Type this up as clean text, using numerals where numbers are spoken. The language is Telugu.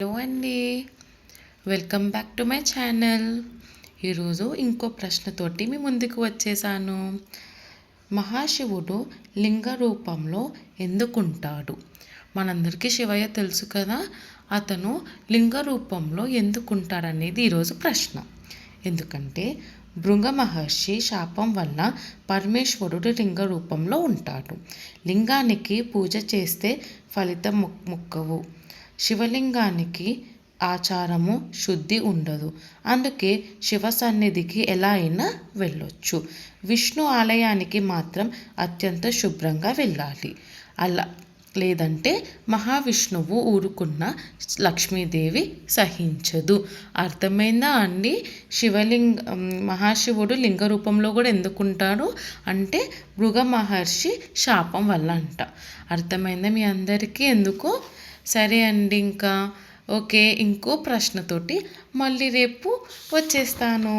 హలో అండి. Welcome back to my channel. ఈరోజు ఇంకో ప్రశ్నతోటి మీ ముందుకు వచ్చేసాను. మహాశివుడు లింగ రూపంలో ఎందుకుంటాడు? మనందరికీ శివయ్య తెలుసు కదా, అతను లింగ రూపంలో ఎందుకుంటాడనేది ఈరోజు ప్రశ్న. ఎందుకంటే భృంగ మహర్షి శాపం వల్ల పరమేశ్వరుడు లింగ రూపంలో ఉంటాడు. లింగానికి పూజ చేస్తే ఫలితం మొక్కవు. శివలింగానికి ఆచారము శుద్ధి ఉండదు. అందుకే శివ సన్నిధికి ఎలా అయినా వెళ్ళొచ్చు. విష్ణు ఆలయానికి మాత్రం అత్యంత శుభ్రంగా వెళ్ళాలి. అలా లేదంటే మహావిష్ణువు ఊరుకున్న లక్ష్మీదేవి సహించదు. అర్థమైందా అండి? మహాశివుడు లింగ రూపంలో కూడా ఎందుకుంటాడు అంటే భృగ మహర్షి శాపం వల్ల అంట. అర్థమైందా మీ అందరికీ ఎందుకు? సరే అండి, ఇంకా ఓకే, ఇంకో ప్రశ్నతోటి మళ్ళీ రేపు వచ్చేస్తాను.